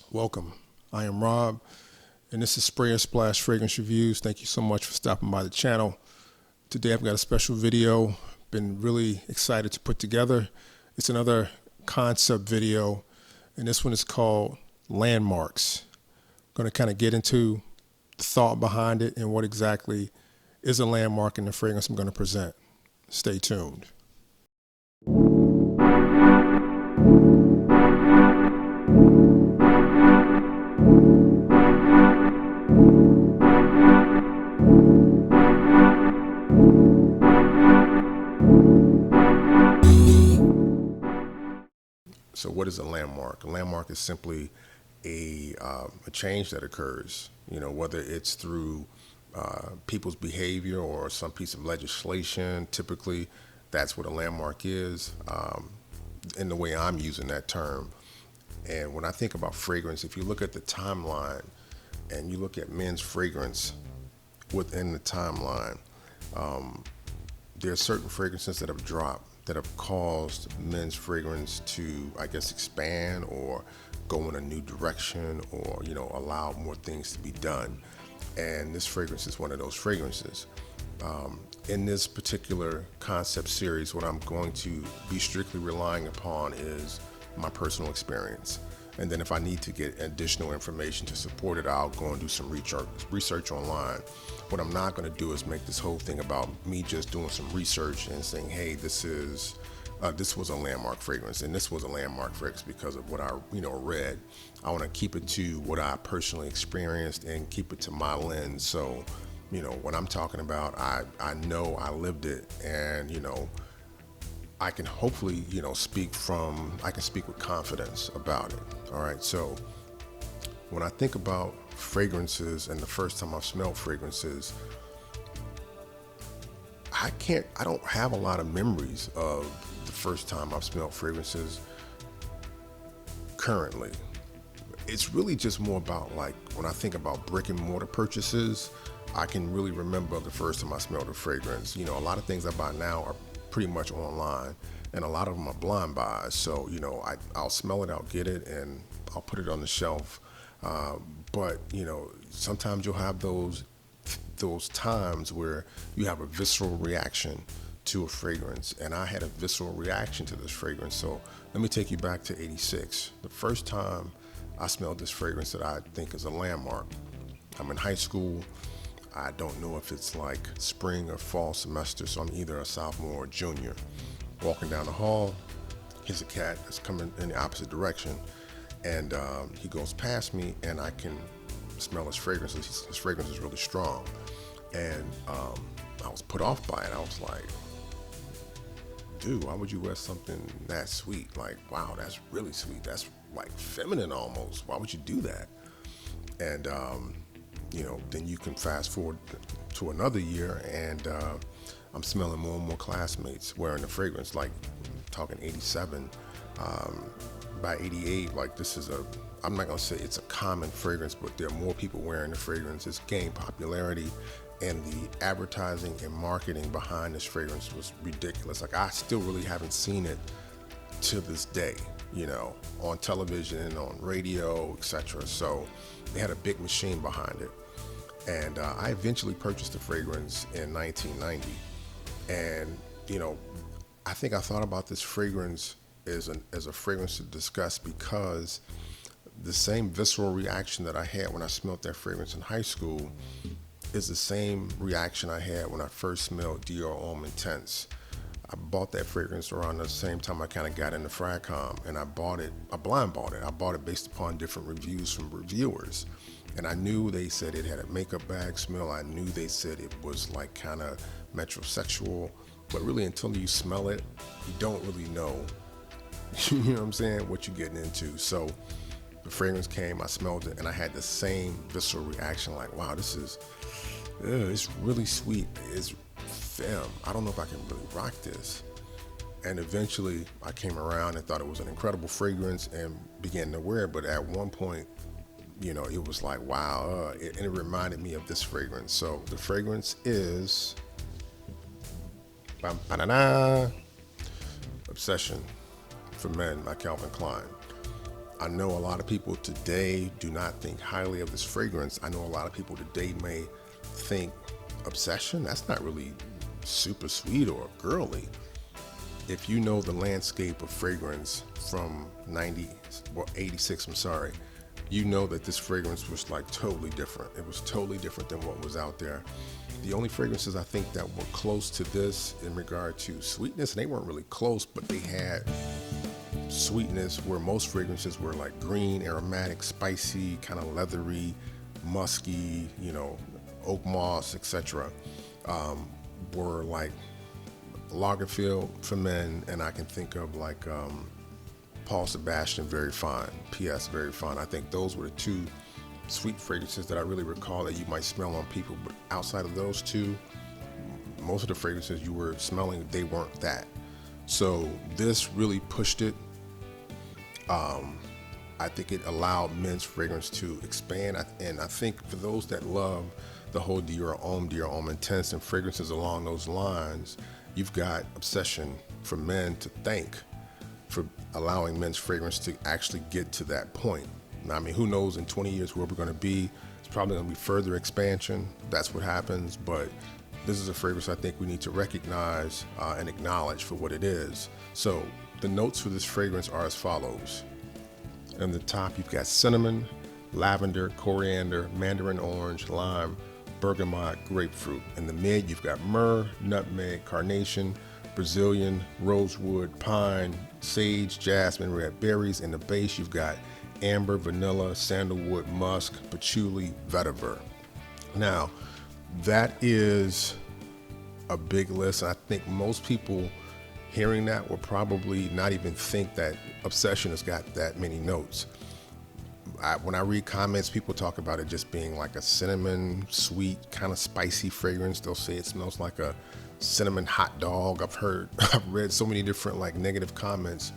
Welcome. I am Rob, and this is Spray and Splash Fragrance Reviews. Thank you so much for stopping by the channel. Today I've got a special video. Been really excited to put together. It's another concept video, and this one is called Landmarks. I'm going to kind of get into the thought behind it and what exactly is a landmark in the fragrance I'm going to present. Stay tuned. So what is a landmark? A landmark is simply a change that occurs, whether it's through people's behavior or some piece of legislation. Typically, that's what a landmark is, in the way I'm using that term. And when I think about fragrance, if you look at the timeline and you look at men's fragrance within the timeline, there are certain fragrances that have dropped that have caused men's fragrance to, I guess, expand or go in a new direction or, allow more things to be done. And this fragrance is one of those fragrances. In this particular concept series, what I'm going to be strictly relying upon is my personal experience. And then if I need to get additional information to support it, I'll go and do some research online. What I'm not going to do is make this whole thing about me just doing some research and saying, hey, this was a landmark fragrance, and this was a landmark fragrance because of what I read. I want to keep it to what I personally experienced and keep it to my lens. So, what I'm talking about, I know I lived it, and I can hopefully speak with confidence about it. All right, so when I think about fragrances and the first time I've smelled fragrances, I don't have a lot of memories of the first time I've smelled fragrances currently. It's really just more about, like, when I think about brick and mortar purchases, I can really remember the first time I smelled a fragrance. A lot of things I buy now are pretty much online, and a lot of them are blind buys. So, I'll smell it, I'll get it, and I'll put it on the shelf. But sometimes you'll have those times where you have a visceral reaction to a fragrance, and I had a visceral reaction to this fragrance. So let me take you back to '86. The first time I smelled this fragrance that I think is a landmark. I'm in high school. I don't know if it's like spring or fall semester, so I'm either a sophomore or junior. Walking down the hall, here's a cat that's coming in the opposite direction, and he goes past me, and I can smell his fragrance. His fragrance is really strong, and I was put off by it. I was like, dude, why would you wear something that sweet? Like, wow, that's really sweet. That's like feminine almost. Why would you do that? And then you can fast forward to another year, and I'm smelling more and more classmates wearing the fragrance, like talking '87. By '88, like, I'm not gonna say it's a common fragrance, but there are more people wearing the fragrance. It's gained popularity, and the advertising and marketing behind this fragrance was ridiculous. Like, I still really haven't seen it to this day, on television, on radio, etc. So they had a big machine behind it. And I eventually purchased the fragrance in 1990. And, I think I thought about this fragrance as a fragrance to discuss because the same visceral reaction that I had when I smelled that fragrance in high school is the same reaction I had when I first smelled Dior Homme Intense. I bought that fragrance around the same time I kind of got into Fragcom, and I blind bought it. I bought it based upon different reviews from reviewers. And I knew they said it had a makeup bag smell. I knew they said it was like kind of metrosexual, but really until you smell it, you don't really know, you know what I'm saying, what you're getting into. So the fragrance came, I smelled it, and I had the same visceral reaction, like, wow, it's really sweet. It's femme. I don't know if I can really rock this. And eventually I came around and thought it was an incredible fragrance and began to wear it. But at one point, it was like, wow, and it reminded me of this fragrance. So the fragrance is Obsession for Men by Calvin Klein. I know a lot of people today do not think highly of this fragrance. I know a lot of people today may think Obsession, that's not really super sweet or girly. If you know the landscape of fragrance from 86, I'm sorry, you know that this fragrance was like totally different. It was totally different than what was out there. The only fragrances I think that were close to this in regard to sweetness, and they weren't really close, but they had sweetness where most fragrances were like green, aromatic, spicy, kind of leathery, musky, oak moss, etc. Were like Lagerfeld for men, and I can think of like Paul Sebastian, very fine, P.S. very fine. I think those were the two sweet fragrances that I really recall that you might smell on people. But outside of those two, most of the fragrances you were smelling, they weren't that. So this really pushed it. I think it allowed men's fragrance to expand. And I think for those that love the whole Dior Homme Intense and fragrances along those lines, you've got Obsession for men to thank for allowing men's fragrance to actually get to that point. Now, I mean, who knows in 20 years where we're going to be? It's probably going to be further expansion. That's what happens. But this is a fragrance I think we need to recognize and acknowledge for what it is. So the notes for this fragrance are as follows. In the top, you've got cinnamon, lavender, coriander, mandarin orange, lime, bergamot, grapefruit. In the mid, you've got myrrh, nutmeg, carnation, Brazilian, rosewood, pine, sage, jasmine, red berries. In the base, you've got amber, vanilla, sandalwood, musk, patchouli, vetiver. Now, that is a big list. I think most people hearing that will probably not even think that Obsession has got that many notes. When I read comments, people talk about it just being like a cinnamon, sweet, kind of spicy fragrance. They'll say it smells like a cinnamon hot dog. I've read so many different like negative comments.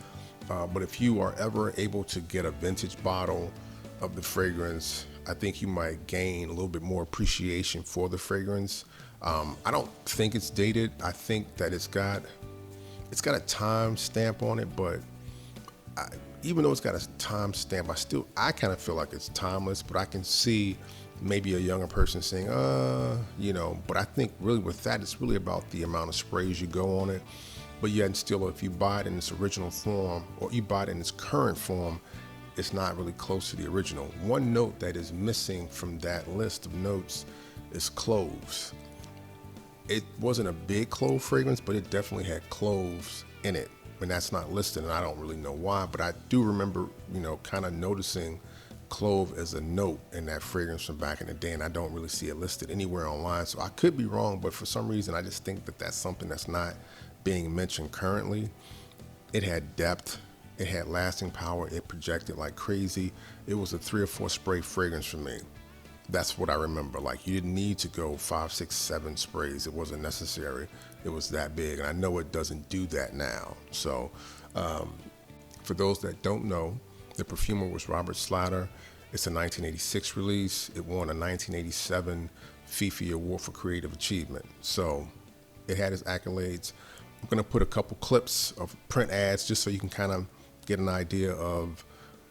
But if you are ever able to get a vintage bottle of the fragrance, I think you might gain a little bit more appreciation for the fragrance. I don't think it's dated. I think that it's got a time stamp on it, but even though it's got a time stamp, I kind of feel like it's timeless. But I can see maybe a younger person saying, but I think really with that, it's really about the amount of sprays you go on it. But yet still, if you buy it in its original form or you buy it in its current form, it's not really close to the original. One note that is missing from that list of notes is cloves. It wasn't a big clove fragrance, but it definitely had cloves in it. And that's not listed, and I don't really know why, but I do remember, kind of noticing clove as a note in that fragrance from back in the day, and I don't really see it listed anywhere online. So I could be wrong, but for some reason, I just think that that's something that's not being mentioned currently. It had depth, it had lasting power, it projected like crazy. It was a 3 or 4 spray fragrance for me. That's what I remember. Like, you didn't need to go 5, 6, 7 sprays. It wasn't necessary. It was that big. And I know it doesn't do that now. So for those that don't know, the perfumer was Robert Slatter. It's a 1986 release. It won a 1987 Fifi Award for Creative Achievement. So it had its accolades. I'm going to put a couple clips of print ads just so you can kind of get an idea of,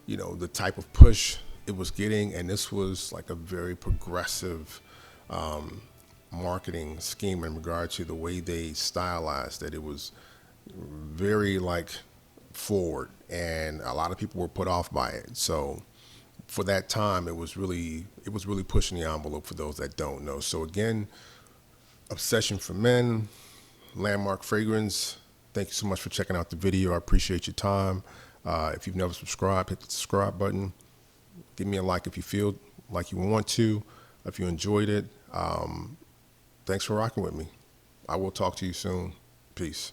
the type of push it was getting. And this was like a very progressive marketing scheme in regard to the way they stylized it. It was very like forward, and a lot of people were put off by it. So for that time, it was really pushing the envelope for those that don't know. So again, Obsession for Men, landmark fragrance. Thank you so much for checking out the video. I appreciate your time. If you've never subscribed, hit the subscribe button. Give me a like if you feel like you want to. If you enjoyed it, thanks for rocking with me. I will talk to you soon. Peace.